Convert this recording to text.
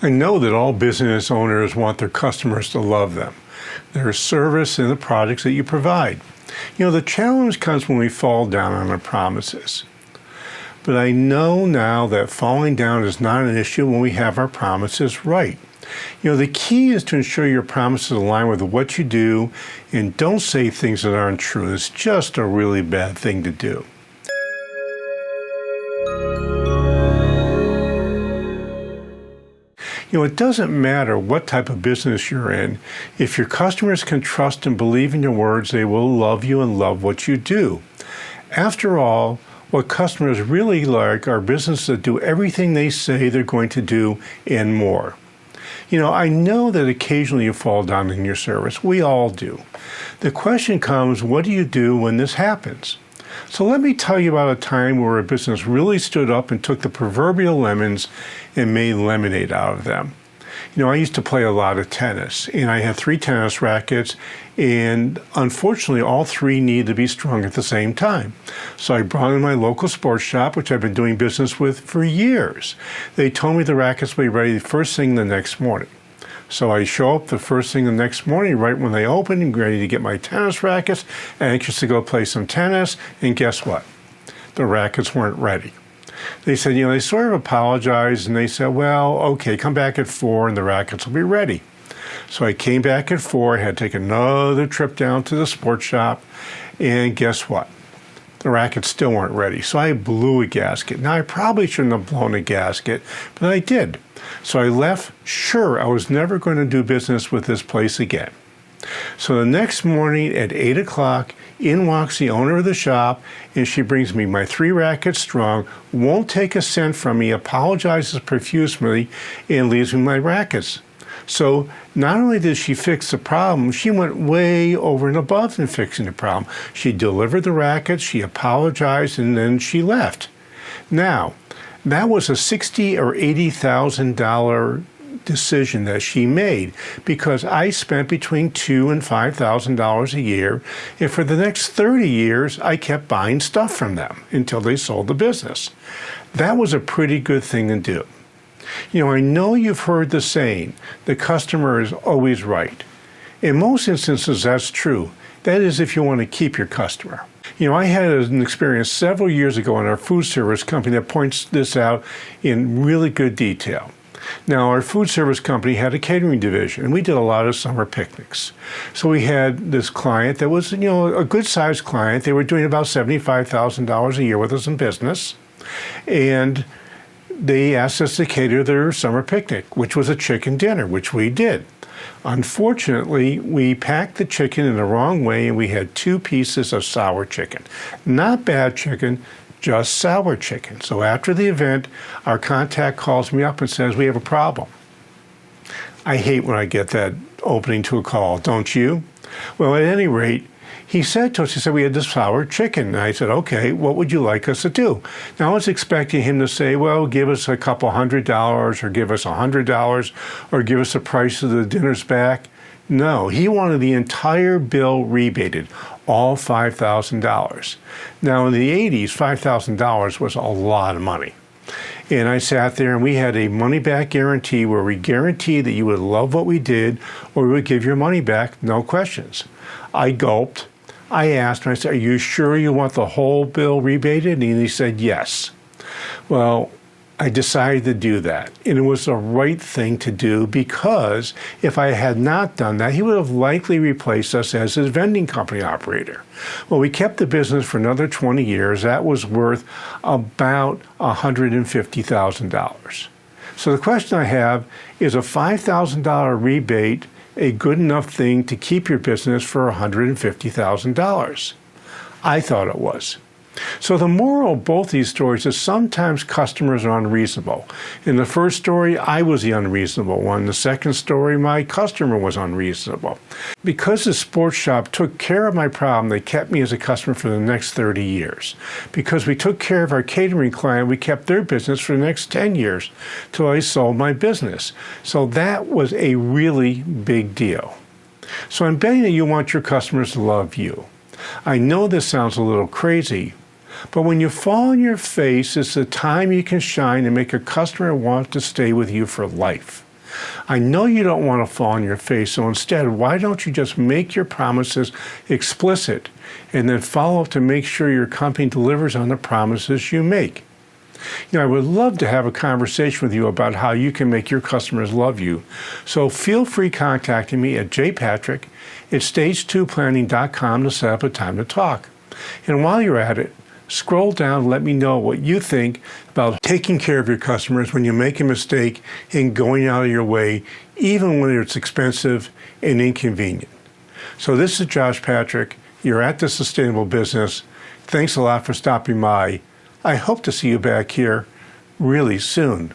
I know that all business owners want their customers to love them, their service, and the products that you provide. The challenge comes when we fall down on our promises. But I know now that falling down is not an issue when we have our promises right. The key is to ensure your promises align with what you do and don't say things that aren't true. It's just a really bad thing to do. It doesn't matter what type of business you're in. If your customers can trust and believe in your words, they will love you and love what you do. After all, what customers really like are businesses that do everything they say they're going to do and more. I know that occasionally you fall down in your service. We all do. The question comes, what do you do when this happens? So let me tell you about a time where a business really stood up and took the proverbial lemons and made lemonade out of them. I used to play a lot of tennis, and I had 3 tennis rackets, and unfortunately, all 3 need to be strung at the same time. So I brought in my local sports shop, which I've been doing business with for years. They told me the rackets would be ready the first thing the next morning. So I show up the first thing the next morning, right when they open, and ready to get my tennis rackets, anxious to go play some tennis, and guess what? The rackets weren't ready. They said, they sort of apologized, and they said, well, okay, come back at 4 and the rackets will be ready. So I came back at 4, I had to take another trip down to the sports shop, and guess what? The rackets still weren't ready. So I blew a gasket. Now, I probably shouldn't have blown a gasket, but I did. So I left. Sure, I was never going to do business with this place again. So the next morning at 8 o'clock, in walks the owner of the shop, and she brings me my 3 rackets strung, won't take a cent from me, apologizes profusely, and leaves me my rackets. So not only did she fix the problem, she went way over and above in fixing the problem. She delivered the rackets, she apologized, and then she left. Now, that was a $60,000 or $80,000 decision that she made because I spent between $2,000 and $5,000 a year, and for the next 30 years, I kept buying stuff from them until they sold the business. That was a pretty good thing to do. I know you've heard the saying, the customer is always right. In most instances, that's true. That is if you want to keep your customer. I had an experience several years ago in our food service company that points this out in really good detail. Now, our food service company had a catering division, and we did a lot of summer picnics. So we had this client that was, a good-sized client. They were doing about $75,000 a year with us in business, and they asked us to cater their summer picnic, which was a chicken dinner, which we did. Unfortunately, we packed the chicken in the wrong way, and we had 2 pieces of sour chicken. Not bad chicken, just sour chicken. So after the event, our contact calls me up and says, we have a problem. I hate when I get that opening to a call, don't you? Well, at any rate, he said to us, we had this sour chicken. And I said, okay, what would you like us to do? Now, I was expecting him to say, well, give us a couple $100 or give us $100 or give us the price of the dinners back. No, he wanted the entire bill rebated, all $5,000. Now, in the 80s, $5,000 was a lot of money. And I sat there, and we had a money-back guarantee where we guaranteed that you would love what we did or we would give your money back, no questions. I gulped. I asked him, I said, are you sure you want the whole bill rebated? And he said, yes. Well, I decided to do that. And it was the right thing to do because if I had not done that, he would have likely replaced us as his vending company operator. Well, we kept the business for another 20 years. That was worth about $150,000. So the question I have, is a $5,000 rebate a good enough thing to keep your business for $150,000? I thought it was. So the moral of both these stories is sometimes customers are unreasonable. In the first story, I was the unreasonable one. The second story, my customer was unreasonable. Because the sports shop took care of my problem, they kept me as a customer for the next 30 years. Because we took care of our catering client, we kept their business for the next 10 years till I sold my business. So that was a really big deal. So I'm betting that you want your customers to love you. I know this sounds a little crazy, but when you fall on your face, it's the time you can shine and make a customer want to stay with you for life. I know you don't want to fall on your face, so instead, why don't you just make your promises explicit and then follow up to make sure your company delivers on the promises you make? I would love to have a conversation with you about how you can make your customers love you. So feel free contacting me at jpatrick@stage2planning.com to set up a time to talk. And while you're at it, scroll down and let me know what you think about taking care of your customers when you make a mistake and going out of your way, even when it's expensive and inconvenient. So this is Josh Patrick. You're at The Sustainable Business. Thanks a lot for stopping by. I hope to see you back here really soon.